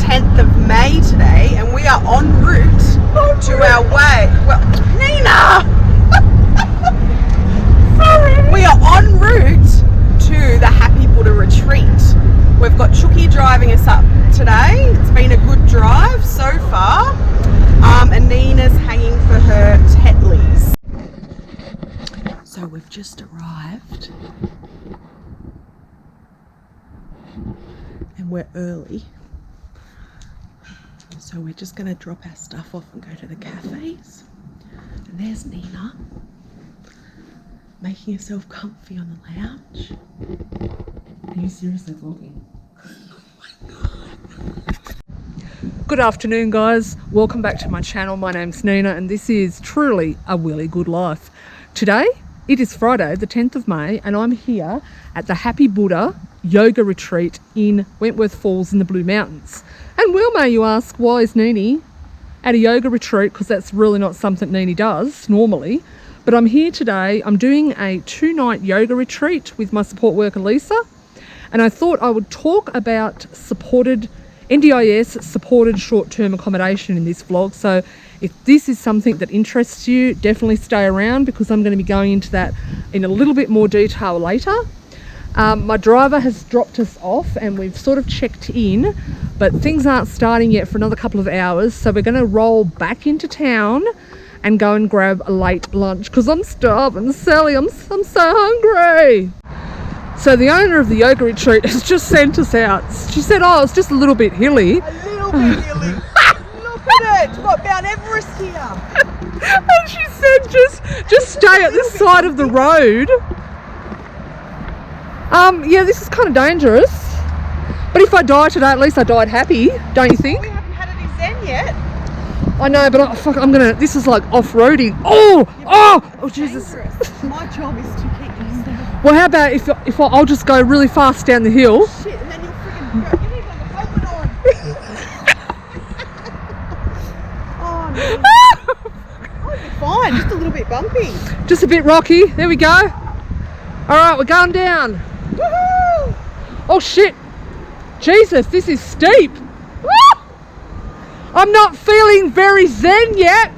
10th of May today, and we are en route to our way. Well, Nina! Sorry. We are en route to the Happy Buddha retreat. We've got Chucky driving us up today. It's been a good drive so far. And Nina's hanging for her Tetleys. So we've just arrived. And we're early. So we're just going to drop our stuff off and go to the cafes. And there's Nina, making herself comfy on the lounge. Are you seriously vlogging? Oh my God. Good afternoon, guys. Welcome back to my channel. My name's Nina and this is truly a really good life. Today, it is Friday, the 10th of May, and I'm here at the Happy Buddha yoga retreat in Wentworth Falls in the Blue Mountains. And well, may you ask, why is Nini at a yoga retreat? Because that's really not something Nini does normally. But I'm here today. I'm doing a 2-night yoga retreat with my support worker Lisa, and I thought I would talk about supported NDIS supported short-term accommodation in this vlog. So if this is something that interests you, definitely stay around because I'm going to be going into that in a little bit more detail later. My driver has dropped us off and we've sort of checked in, but things aren't starting yet for another couple of hours. So we're going to roll back into town and go and grab a late lunch because I'm starving. Sally, I'm so hungry. So the owner of the yoga retreat has just sent us out. She said, oh, it's just a little bit hilly. A little bit hilly. Look at it. We've got Mount Everest here. And she said, just stay at this side of the road. Yeah, this is kind of dangerous. But if I die today, at least I died happy, don't you think? We haven't had any Zen yet. I know, but this is like off-roading. Oh, Jesus. My job is to keep you safe. Well, how about if I'll just go really fast down the hill? Shit, and then you'll freaking go. You need to have a helmet on. Oh, no. Oh, you're fine. Just a little bit bumpy. Just a bit rocky. There we go. All right, we're going down. Woohoo! Oh, shit. Jesus, this is steep. I'm not feeling very zen yet.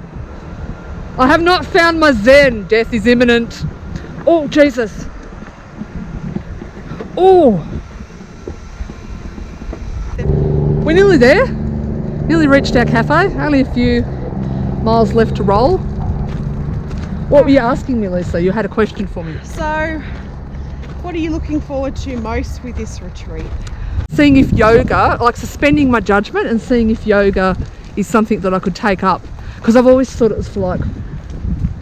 I have not found my zen. Death is imminent. Oh, Jesus. Oh. We're nearly there. Nearly reached our cafe. Only a few miles left to roll. What were you asking me, Lisa? You had a question for me. So, what are you looking forward to most with this retreat? Seeing if yoga, like suspending my judgment and seeing if yoga is something that I could take up. Because I've always thought it was for like,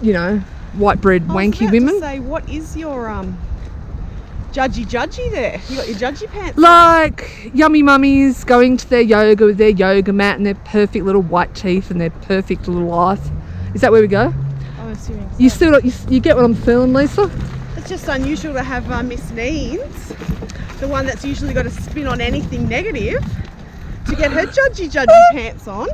you know, white bread wanky women. To say, what is your judgy there? You got your judgy pants like yummy mummies going to their yoga with their yoga mat and their perfect little white teeth and their perfect little life. Is that where we go? I'm assuming so. You get what I'm feeling, Lisa? It's just unusual to have Miss Needs, the one that's usually got to spin on anything negative, to get her judgy pants on.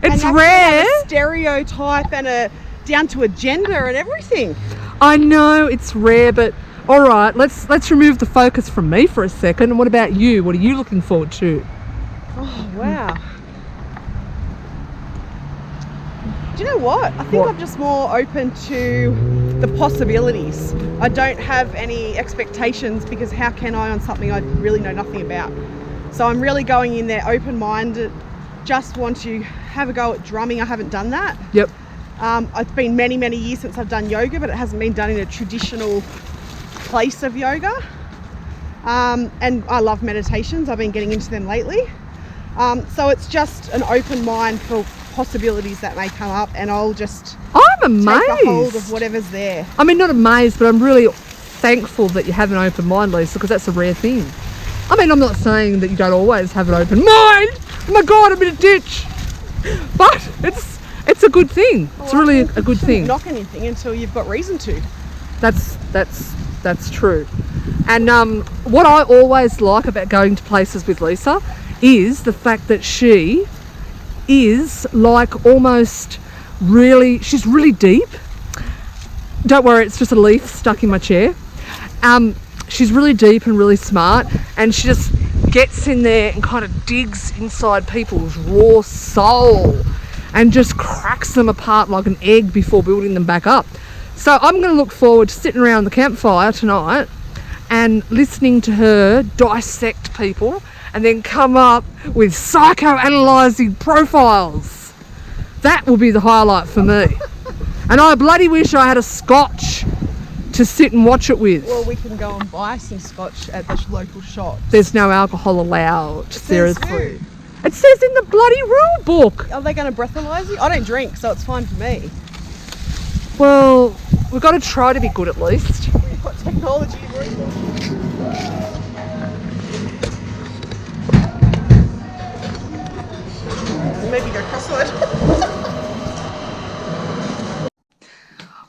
It's and rare. Have a stereotype and down to a gender and everything. I know it's rare, but all right, let's remove the focus from me for a second. And what about you? What are you looking forward to? Oh wow. Do you know what? I think I'm just more open to the possibilities. I don't have any expectations because how can I on something I really know nothing about? So I'm really going in there open-minded, just want to have a go at drumming. I haven't done that. Yep. It's been many years since I've done yoga, but it hasn't been done in a traditional place of yoga. And I love meditations. I've been getting into them lately. So it's just an open mind for possibilities that may come up, and I'll just I'm amazed. Take a hold of whatever's there. I mean, not amazed, but I'm really thankful that you have an open mind, Lisa, because that's a rare thing. I mean, I'm not saying that you don't always have an open mind. Oh my God, I'm in a ditch. But it's a good thing. It's really a good thing. Knock anything until you've got reason to. That's true. And what I always like about going to places with Lisa is the fact that she is like almost really, she's really deep. Don't worry, it's just a leaf stuck in my chair. She's really deep and really smart, and she just gets in there and kind of digs inside people's raw soul and just cracks them apart like an egg before building them back up. So I'm going to look forward to sitting around the campfire tonight and listening to her dissect people and then come up with psychoanalyzing profiles. That will be the highlight for me. And I bloody wish I had a scotch to sit and watch it with. Well, we can go and buy some scotch at the local shop. There's no alcohol allowed, seriously. Who? It says in the bloody rule book. Are they going to breathalyse you? I don't drink, so it's fine for me. Well, we've got to try to be good at least. We've got technology. Maybe go crossword.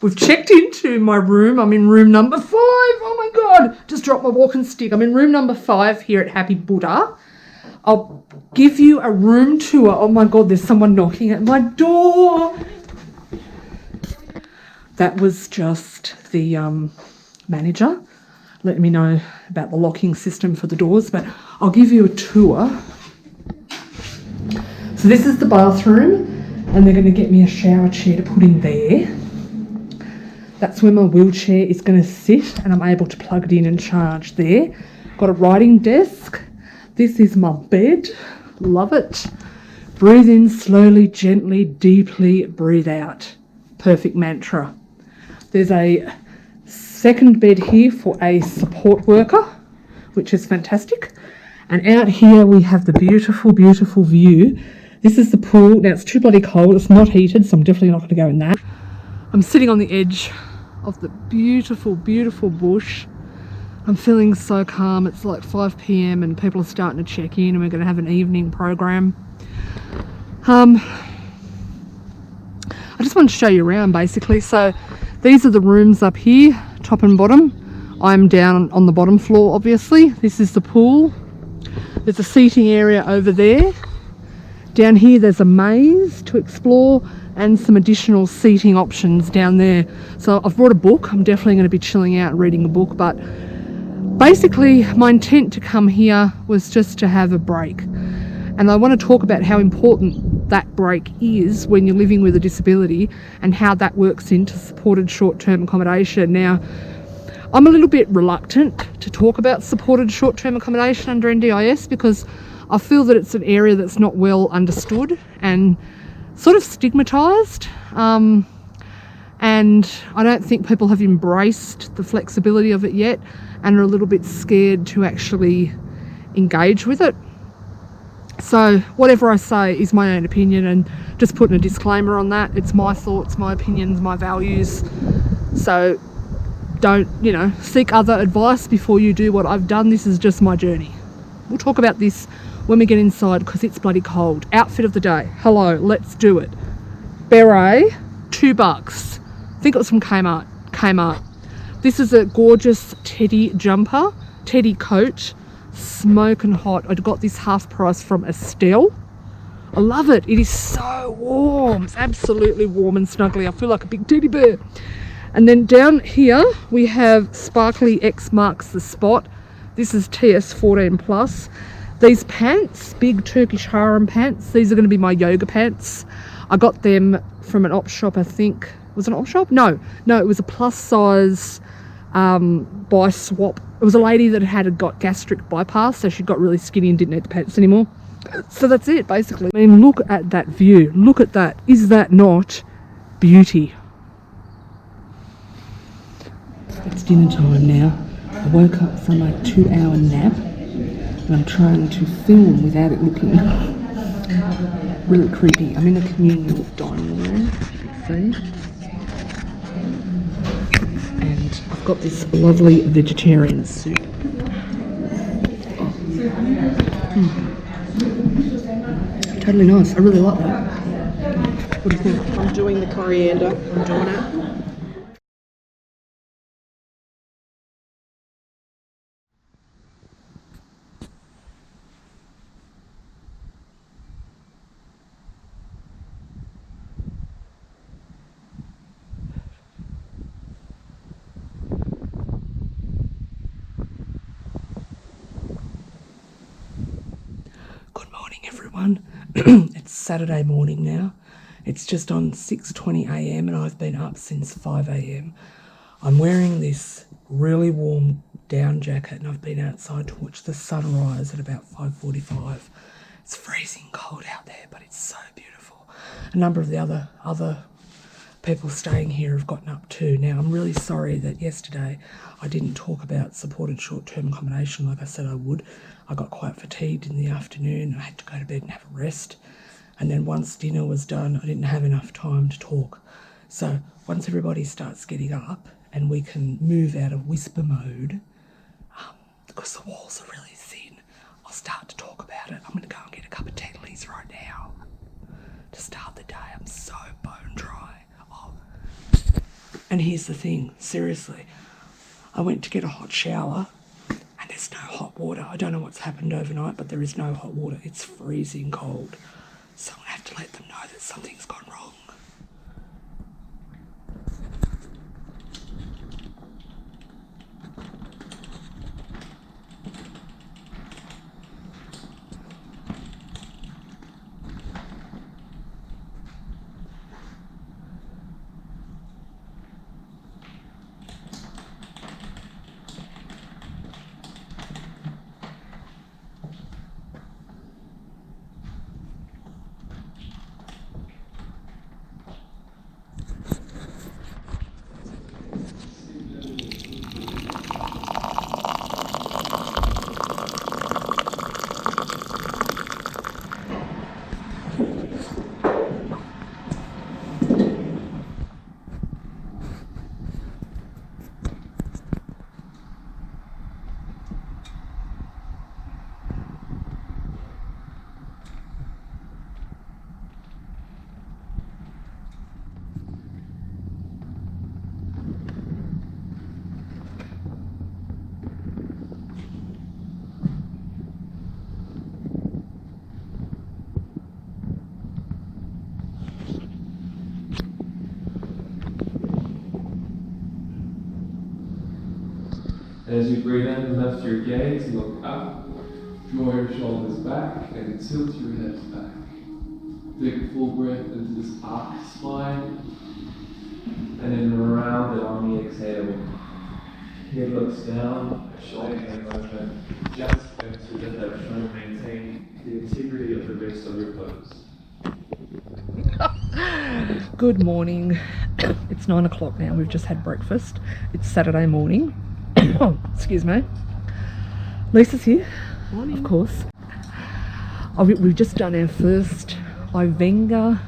We've checked into my room. I'm in room number 5. Oh my God. Just dropped my walking stick. I'm in room number 5 here at Happy Buddha. I'll give you a room tour. Oh my God, there's someone knocking at my door. That was just the manager letting me know about the locking system for the doors, but I'll give you a tour. So this is the bathroom, and they're going to get me a shower chair to put in there. That's where my wheelchair is going to sit, and I'm able to plug it in and charge there. Got a writing desk. This is my bed. Love it. Breathe in slowly, gently, deeply. Breathe out. Perfect mantra. There's a second bed here for a support worker, which is fantastic. And out here we have the beautiful, beautiful view. This is the pool. Now it's too bloody cold. It's not heated, so I'm definitely not going to go in that. I'm sitting on the edge of the beautiful, beautiful bush. I'm feeling so calm. It's like 5 p.m. and people are starting to check in, and we're going to have an evening program. I just want to show you around basically. So these are the rooms up here, top and bottom. I'm down on the bottom floor, obviously. This is the pool. There's a seating area over there. Down here there's a maze to explore and some additional seating options down there. So I've brought a book. I'm definitely going to be chilling out and reading a book, but basically my intent to come here was just to have a break. And I want to talk about how important that break is when you're living with a disability and how that works into supported short-term accommodation. Now, I'm a little bit reluctant to talk about supported short-term accommodation under NDIS because I feel that it's an area that's not well understood and sort of stigmatised. And I don't think people have embraced the flexibility of it yet and are a little bit scared to actually engage with it. So whatever I say is my own opinion, and just putting a disclaimer on that. It's my thoughts, my opinions, my values. So don't, seek other advice before you do what I've done. This is just my journey. We'll talk about this when we get inside because it's bloody cold. Outfit of the day. Hello, let's do it. Beret, $2. I think it was from Kmart. This is a gorgeous teddy jumper, teddy coat, smoking hot. I got this half price from Estelle. I love it. It is so warm. It's absolutely warm and snuggly. I feel like a big teddy bear. And then down here we have Sparkly X Marks the Spot. This is TS 14 plus. These pants, big Turkish harem pants, these are going to be my yoga pants. I got them from an op shop, I think. Was it an op shop? No, it was a plus size buy swap. It was a lady that had got gastric bypass, so she got really skinny and didn't need the pants anymore. So that's it, basically. I mean, look at that view. Look at that. Is that not beauty? It's dinner time now. I woke up from a 2-hour nap and I'm trying to film without it looking really creepy. I'm in a communal dining room, see? And I've got this lovely vegetarian soup. Totally nice. I really like that. What do you think? I'm doing the coriander. I'm doing it. everyone. It's Saturday morning now. It's just on 6:20 a.m. and I've been up since 5 a.m. I'm wearing this really warm down jacket and I've been outside to watch the sunrise at about 5:45. It's freezing cold out there, but it's so beautiful. A number of the other people staying here have gotten up too. Now, I'm really sorry that yesterday I didn't talk about supported short-term accommodation like I said I would. I got quite fatigued in the afternoon. I had to go to bed and have a rest. And then once dinner was done, I didn't have enough time to talk. So once everybody starts getting up and we can move out of whisper mode, because the walls are really thin, I'll start to talk about it. I'm going to go and get a cup of Tetley's right now to start the day. I'm so bone dry. Oh. And here's the thing, seriously. I went to get a hot shower and there's no hot water. I don't know what's happened overnight, but there is no hot water. It's freezing cold. So I'm going to have to let them know that something's gone wrong. As you breathe in, lift your gaze, look up, draw your shoulders back, and tilt your hips back. Take a full breath into this arched spine, and then round it on the exhale. Head looks down, shoulder hand movement, just into the hips, trying to maintain the integrity of the rest of your pose. Good morning. It's 9 o'clock now. We've just had breakfast. It's Saturday morning. Oh, excuse me. Lisa's here, morning. Of course. We've just done our first Iyengar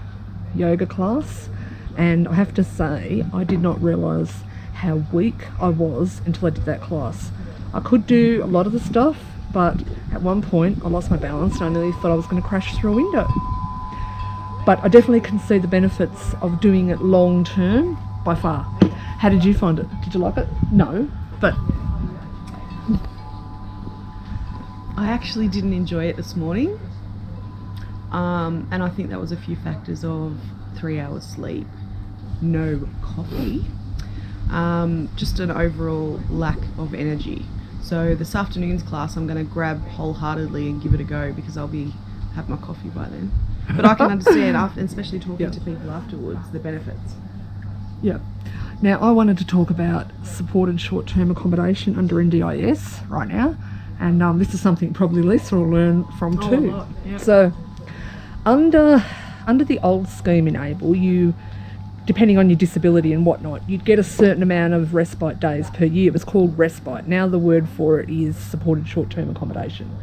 yoga class, and I have to say I did not realise how weak I was until I did that class. I could do a lot of the stuff, but at one point I lost my balance and I nearly thought I was going to crash through a window. But I definitely can see the benefits of doing it long term by far. How did you find it? Did you like it? No, but I actually didn't enjoy it this morning, and I think that was a few factors of 3 hours sleep, no coffee, just an overall lack of energy. So this afternoon's class I'm going to grab wholeheartedly and give it a go because I'll have my coffee by then. But I can understand, and especially talking to people afterwards, the benefits. Yeah. Now I wanted to talk about supported short-term accommodation under NDIS right now, and this is something probably Lisa will learn from too. Yep. So under the old scheme in ABLE, you, depending on your disability and whatnot, you'd get a certain amount of respite days per year. It was called respite. Now the word for it is supported short-term accommodation.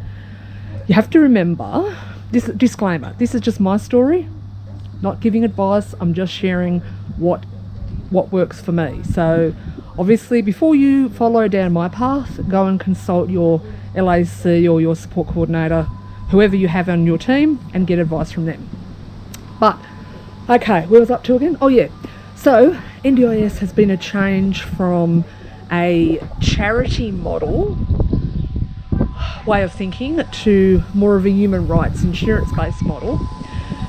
You have to remember, this disclaimer, this is just my story, not giving advice, I'm just sharing what works for me. So obviously before you follow down my path, go and consult your LAC or your support coordinator, whoever you have on your team, and get advice from them. But okay, where was I up to again? Oh yeah, so NDIS has been a change from a charity model way of thinking to more of a human rights insurance-based model,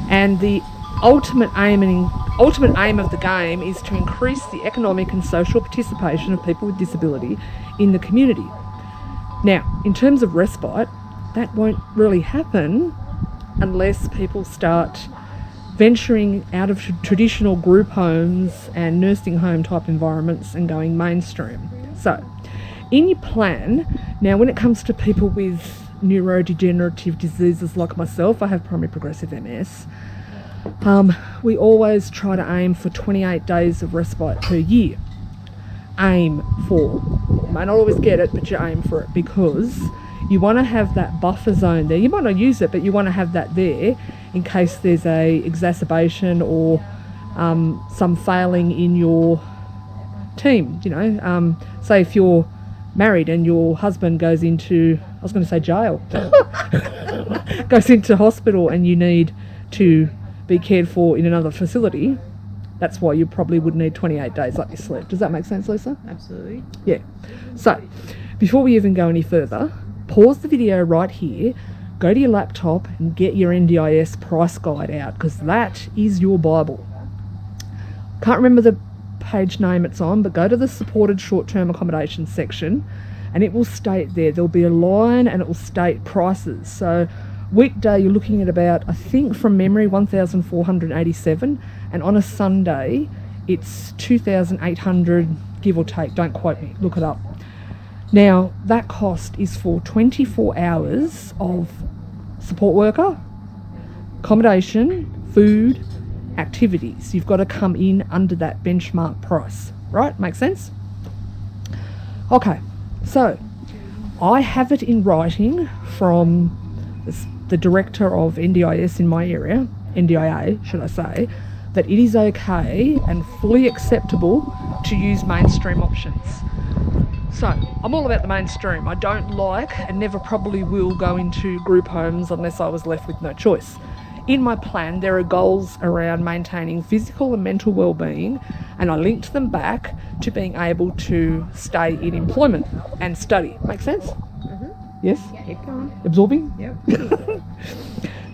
and the ultimate aim of the game is to increase the economic and social participation of people with disability in the community. Now, in terms of respite, that won't really happen unless people start venturing out of traditional group homes and nursing home type environments and going mainstream. So in your plan, now when it comes to people with neurodegenerative diseases like myself, I have primary progressive MS, we always try to aim for 28 days of respite per year. Aim for. You may not always get it, but you aim for it, because you want to have that buffer zone there. You might not use it, but you want to have that there in case there's a exacerbation or some failing in your team. You know, say if you're married and your husband goes into, I was going to say jail, goes into hospital and you need to be cared for in another facility, that's why you probably would need 28 days like you slept. Does that make sense, Lisa? Absolutely. Yeah. So before we even go any further, pause the video right here, go to your laptop and get your NDIS price guide out, because that is your Bible. Can't remember the page name it's on, but go to the supported short-term accommodation section and it will state there. There'll be a line and it will state prices. So weekday you're looking at about, I think from memory, 1,487, and on a Sunday it's 2,800, give or take, don't quote me, look it up. Now that cost is for 24 hours of support worker, accommodation, food, activities. You've got to come in under that benchmark price, right? Makes sense? Okay, so I have it in writing from the director of NDIS in my area, NDIA should I say, that it is okay and fully acceptable to use mainstream options. So I'm all about the mainstream. I don't like and never probably will go into group homes unless I was left with no choice. In my plan, there are goals around maintaining physical and mental well-being, and I linked them back to being able to stay in employment and study. Make sense? Mm-hmm. Yes? Keep going. Absorbing? Yep.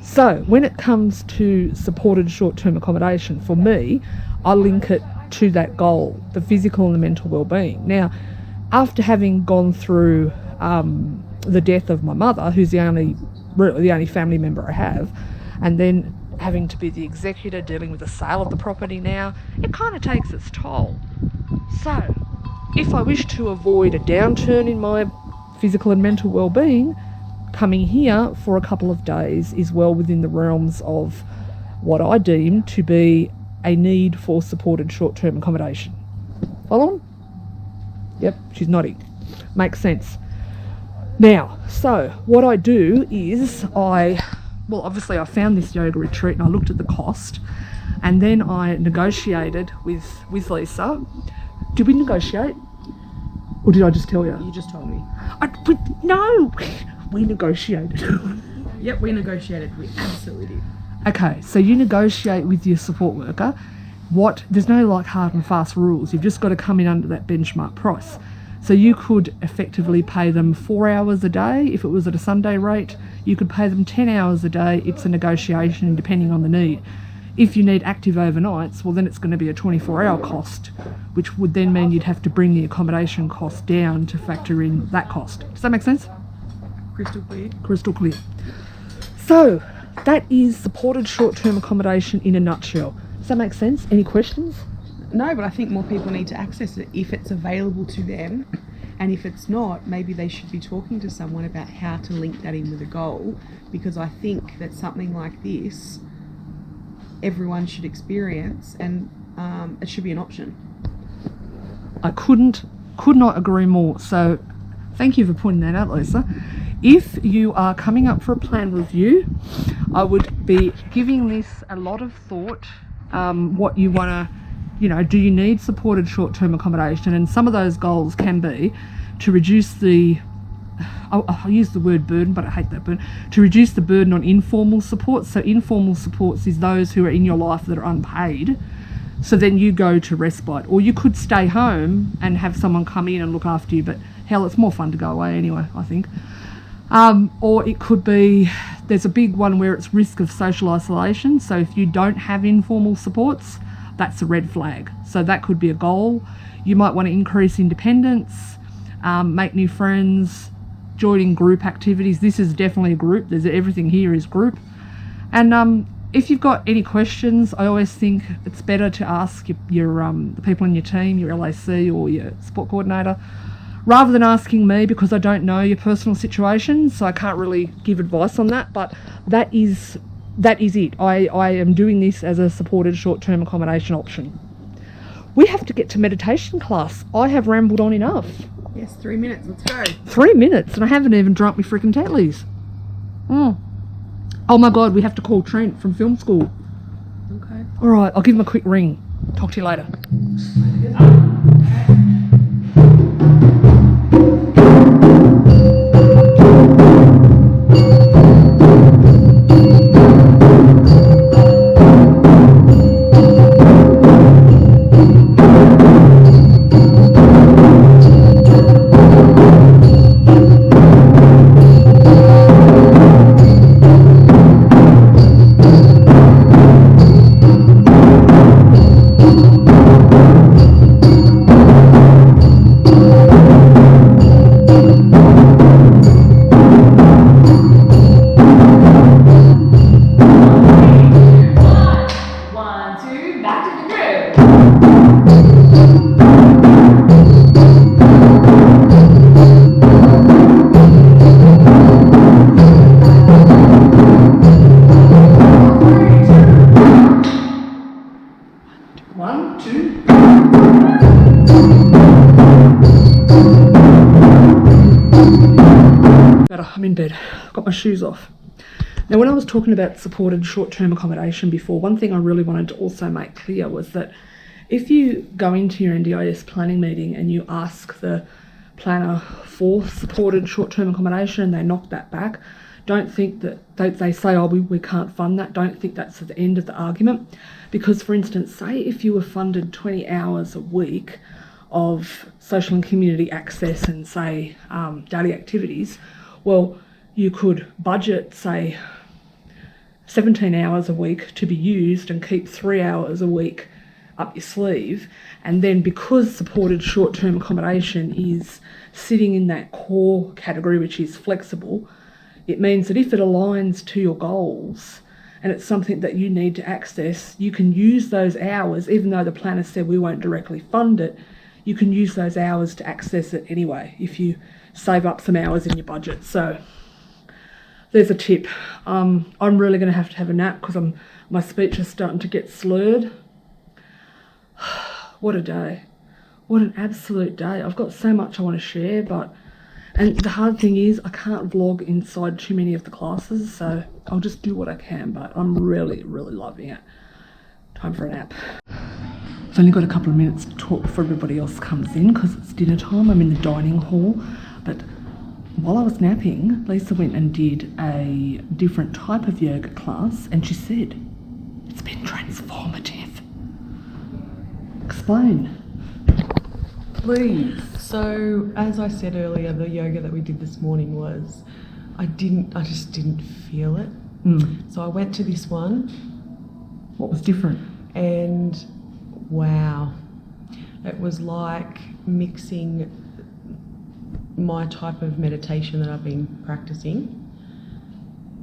So when it comes to supported short-term accommodation, for me, I link it to that goal, the physical and the mental well-being. Now, after having gone through the death of my mother, who's the only family member I have, and then having to be the executor dealing with the sale of the property now, it kind of takes its toll. So if I wish to avoid a downturn in my physical and mental well-being, coming here for a couple of days is well within the realms of what I deem to be a need for supported short-term accommodation. Follow on? Yep, she's nodding. Makes sense. Now, so what I do is obviously I found this yoga retreat and I looked at the cost, and then I negotiated with Lisa. Did we negotiate? Or did I just tell you? You just told me. No, we negotiated. Yep, we negotiated. We absolutely did. Okay, so you negotiate with your support worker. There's no like hard and fast rules. You've just got to come in under that benchmark price. So you could effectively pay them 4 hours a day. If it was at a Sunday rate, you could pay them 10 hours a day. It's a negotiation depending on the need. If you need active overnights, well then it's going to be a 24-hour cost, which would then mean you'd have to bring the accommodation cost down to factor in that cost. Does that make sense? Crystal clear. Crystal clear. So that is supported short-term accommodation in a nutshell. Does that make sense? Any questions? No, but I think more people need to access it if it's available to them. And if it's not, maybe they should be talking to someone about how to link that in with a goal, because I think that something like this, everyone should experience, and it should be an option. I could not agree more. So thank you for pointing that out, Lisa. If you are coming up for a plan review, I would be giving this a lot of thought. What you want to, do you need supported short-term accommodation? And some of those goals can be to reduce I'll use the word burden, but I hate that burden, to reduce the burden on informal supports. So informal supports is those who are in your life that are unpaid. So then you go to respite, or you could stay home and have someone come in and look after you, but hell, it's more fun to go away anyway, I think. Or it could be, there's a big one where it's risk of social isolation. So if you don't have informal supports, that's a red flag. So that could be a goal. You might want to increase independence, make new friends, joining group activities. This is definitely a group. Everything here is group. And if you've got any questions, I always think it's better to ask your the people in your team, your LAC or your sport coordinator, rather than asking me, because I don't know your personal situation, so I can't really give advice on that. But that is it. I am doing this as a supported short-term accommodation option. We have to get to meditation class. I have rambled on enough. Yes, 3 minutes. Let's go. 3 minutes, and I haven't even drunk my freaking Tetleys. Oh my God, we have to call Trent from film school. Okay. All right, I'll give him a quick ring. Talk to you later. I'm in bed. Got my shoes off. Now, when I was talking about supported short-term accommodation before, one thing I really wanted to also make clear was that if you go into your NDIS planning meeting and you ask the planner for supported short-term accommodation and they knock that back, don't think that they say, oh, we can't fund that. Don't think that's the end of the argument. Because, for instance, say if you were funded 20 hours a week of social and community access and, say, daily activities, well, you could budget, say, 17 hours a week to be used and keep 3 hours a week up your sleeve. And then because supported short-term accommodation is sitting in that core category, which is flexible, it means that if it aligns to your goals and it's something that you need to access, you can use those hours, even though the planner said we won't directly fund it, you can use those hours to access it anyway if you save up some hours in your budget. So there's a tip. I'm really going to have a nap because my speech is starting to get slurred. What a day. What an absolute day. I've got so much I want to share, and the hard thing is I can't vlog inside too many of the classes, so I'll just do what I can, but I'm really, really loving it. Time for a nap. I've only got a couple of minutes to talk before everybody else comes in because it's dinner time. I'm in the dining hall, but while I was napping, Lisa went and did a different type of yoga class, and she said, it's been transformative. Explain, please. So, as I said earlier, the yoga that we did this morning was, I just didn't feel it. So I went to this one. What was different? And wow, it was like mixing my type of meditation that I've been practicing,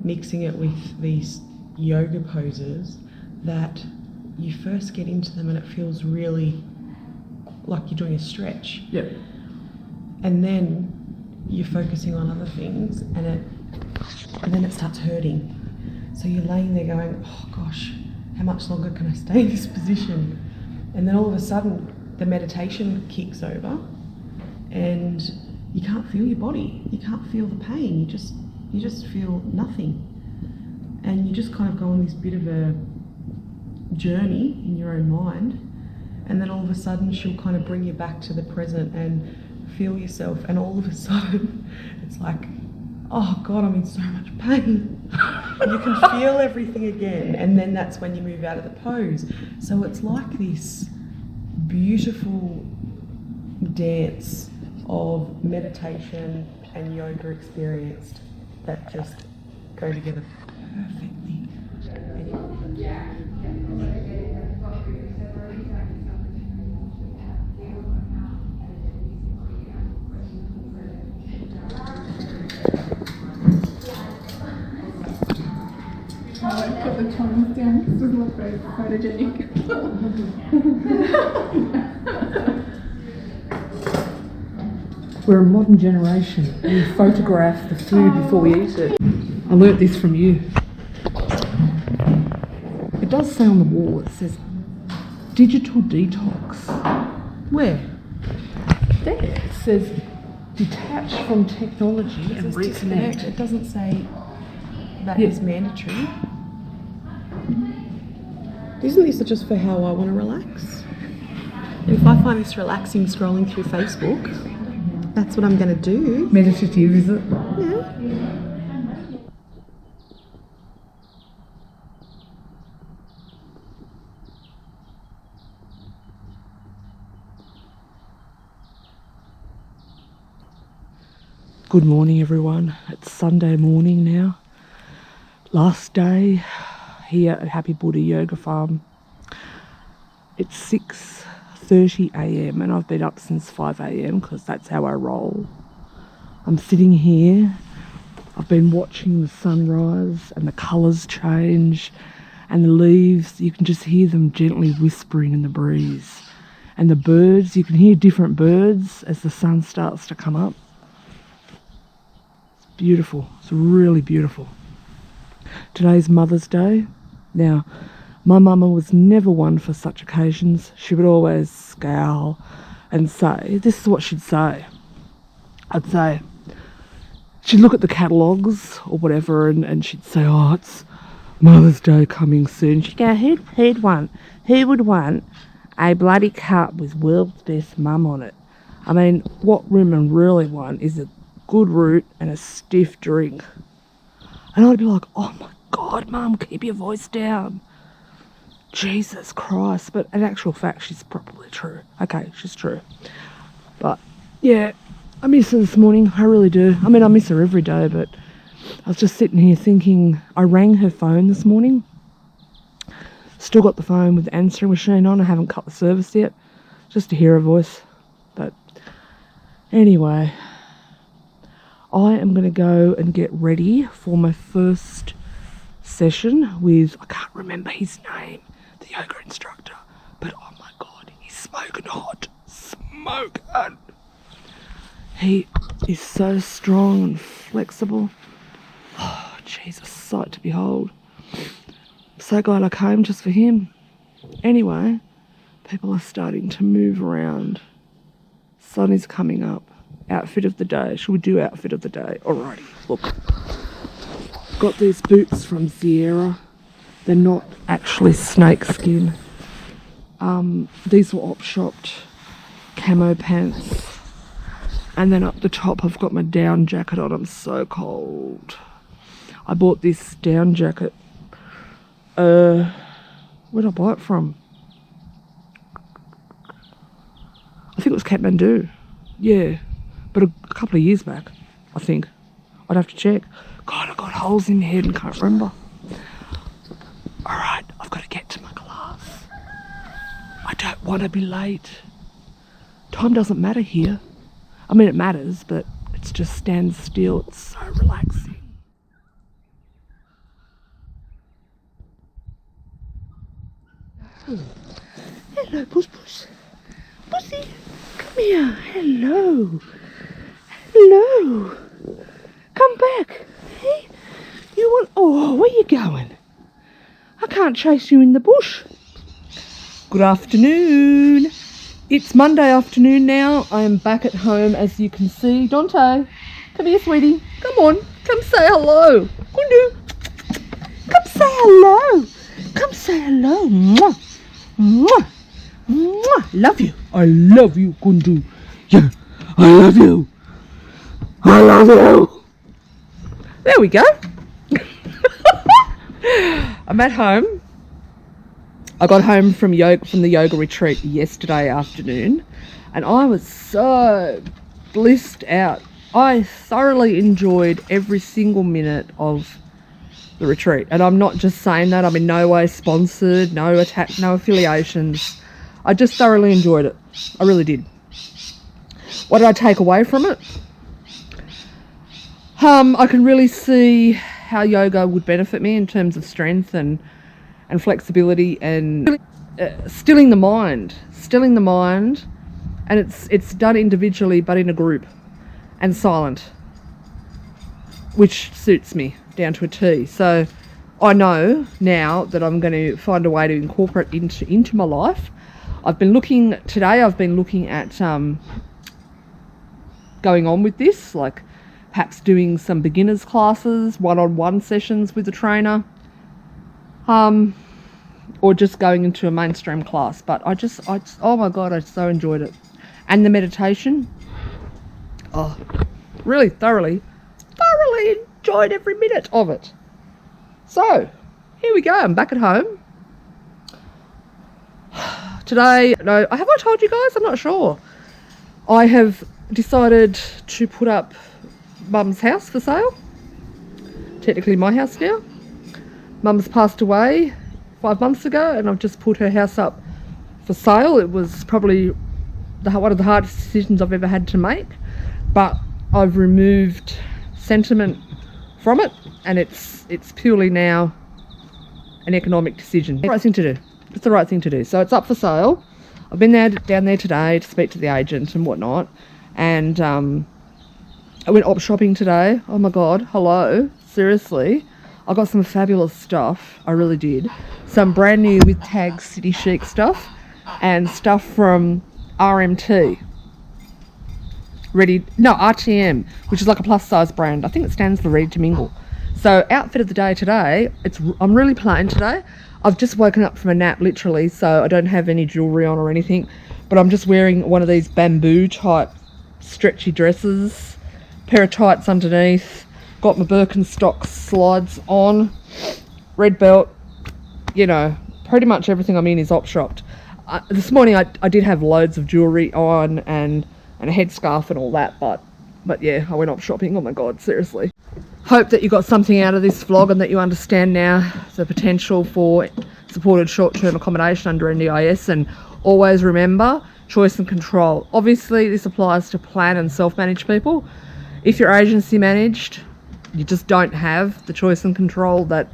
mixing it with these yoga poses that you first get into them and it feels really like you're doing a stretch. Yep. And then you're focusing on other things and then it starts hurting. So you're laying there going, oh gosh, how much longer can I stay in this position? And then all of a sudden the meditation kicks over and you can't feel your body. You can't feel the pain. You just feel nothing. And you just kind of go on this bit of a journey in your own mind. And then all of a sudden she'll kind of bring you back to the present and feel yourself. And all of a sudden it's like, oh God, I'm in so much pain. You can feel everything again. And then that's when you move out of the pose. So it's like this beautiful dance of meditation and yoga experienced that just go together perfectly. I put the tongs down because it doesn't look very photogenic. We're a modern generation. We photograph the food before we eat it. I learnt this from you. It does say on the wall, it says digital detox. Where? There it says detach from technology and reconnect. It doesn't say that Yeah. is mandatory. Isn't this just for how I want to relax? And if I find this relaxing scrolling through Facebook, that's what I'm going to do. Meditative, is it? Yeah. Good morning, everyone. It's Sunday morning now. Last day here at Happy Buddha Yoga Farm. It's 6:30 a.m. and I've been up since 5 a.m. because that's how I roll. I'm sitting here. I've been watching the sunrise and the colours change and the leaves. You can just hear them gently whispering in the breeze. And the birds, you can hear different birds as the sun starts to come up. Beautiful. It's really beautiful. Today's Mother's Day. Now, my mama was never one for such occasions. She would always scowl and say, this is what she'd say. I'd say, she'd look at the catalogues or whatever and she'd say, oh, it's Mother's Day coming soon. She'd go, who would want a bloody cup with world's best mum on it? I mean, what women really want is a good root and a stiff drink. And I'd be like, oh my God, Mum, keep your voice down. Jesus Christ. But in actual fact, she's probably true. Okay, she's true. But yeah, I miss her this morning. I really do. I mean, I miss her every day, but I was just sitting here thinking, I rang her phone this morning. Still got the phone with the answering machine on. I haven't cut the service yet, just to hear her voice. But anyway, I am going to go and get ready for my first session with, I can't remember his name, the yoga instructor, but oh my God, he's smoking hot. Smoking. He is so strong and flexible. Oh, Jesus, sight to behold. I'm so glad I came just for him. Anyway, people are starting to move around. Sun is coming up. Outfit of the day. Should we do outfit of the day? Alrighty, look. Got these boots from Sierra. They're not actually snake skin. These were op-shopped camo pants. And then up the top I've got my down jacket on. I'm so cold. I bought this down jacket. Where did I buy it from? I think it was Kathmandu. Yeah. But a couple of years back, I think. I'd have to check. God, I've got holes in my head and can't remember. Alright, I've got to get to my class. I don't want to be late. Time doesn't matter here. I mean, it matters, but it's just stand still. It's so relaxing. Hello, Puss Puss. Pussy, come here. Hello. Hello. Come back. Hey, you want... Oh, where you going? I can't chase you in the bush. Good afternoon. It's Monday afternoon now. I am back at home, as you can see. Dante, come here, sweetie. Come on. Come say hello. Kundu. Come say hello. Come say hello. Mwah. Mwah. Mwah. Love you. I love you, Kundu. Yeah, I love you. I love you. There we go. I'm at home. I got home from the yoga retreat yesterday afternoon and I was so blissed out. I thoroughly enjoyed every single minute of the retreat, and I'm not just saying that. I'm in no way sponsored, no affiliations. I just thoroughly enjoyed it. I really did. What did I take away from it? I can really see how yoga would benefit me in terms of strength and flexibility and stilling the mind, and it's done individually but in a group and silent, which suits me down to a T. So I know now that I'm going to find a way to incorporate into my life. I've been looking at going on with this, like perhaps doing some beginners classes, one-on-one sessions with a trainer, or just going into a mainstream class. But I just, oh my God, I so enjoyed it. And the meditation, oh, really thoroughly enjoyed every minute of it. So here we go, I'm back at home. Today, no, have I told you guys? I'm not sure. I have decided to put up Mum's house for sale. Technically my house now. Mum's passed away 5 months ago and I've just put her house up for sale. It was probably one of the hardest decisions I've ever had to make, but I've removed sentiment from it and it's purely now an economic decision. It's the right thing to do. It's the right thing to do. So it's up for sale. I've been down there today to speak to the agent and whatnot, and I went op shopping today. Oh my God, hello, seriously. I got some fabulous stuff, I really did. Some brand new with tags City Chic stuff and stuff from RTM, which is like a plus size brand. I think it stands for Ready to Mingle. So outfit of the day today, I'm really plain today. I've just woken up from a nap literally, so I don't have any jewellery on or anything, but I'm just wearing one of these bamboo type stretchy dresses, pair of tights underneath, got my Birkenstock slides on, red belt, you know, pretty much everything I'm in is op shopped. This morning I did have loads of jewellery on and a headscarf and all that, but yeah, I went op shopping. Oh my God, seriously. Hope that you got something out of this vlog and that you understand now the potential for supported short-term accommodation under NDIS, and always remember choice and control. Obviously this applies to plan and self-managed people. If you're agency managed, you just don't have the choice and control that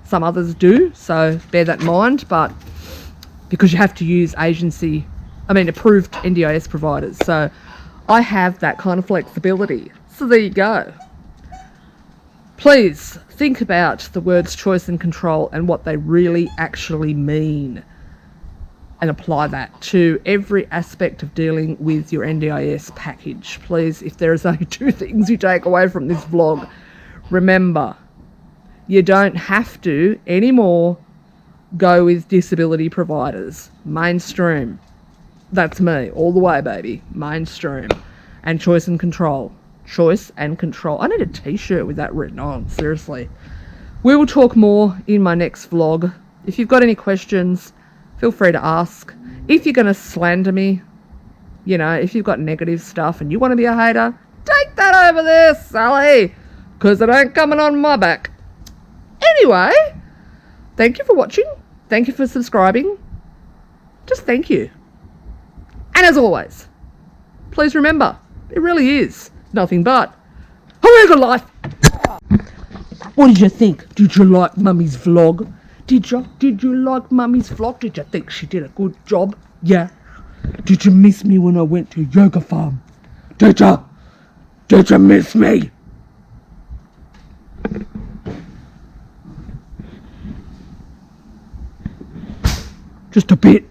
some others do, so bear that in mind. But because you have to use approved NDIS providers, so I have that kind of flexibility. So there you go. Please think about the words choice and control and what they really actually mean, and apply that to every aspect of dealing with your NDIS package. Please, if there is only 2 things you take away from this vlog, remember, you don't have to anymore go with disability providers. Mainstream. That's me, all the way, baby. Mainstream. And choice and control. Choice and control. I need a t-shirt with that written on, seriously. We will talk more in my next vlog. If you've got any questions, feel free to ask. If you're going to slander me, you know, if you've got negative stuff and you want to be a hater, take that over there, Sally, because it ain't coming on my back. Anyway, thank you for watching. Thank you for subscribing. Just thank you. And as always, please remember, it really is nothing but a good life. What did you think? Did you like Mummy's vlog? Did you like Mummy's vlog? Did you think she did a good job? Yeah. Did you miss me when I went to yoga farm? Did you miss me? Just a bit.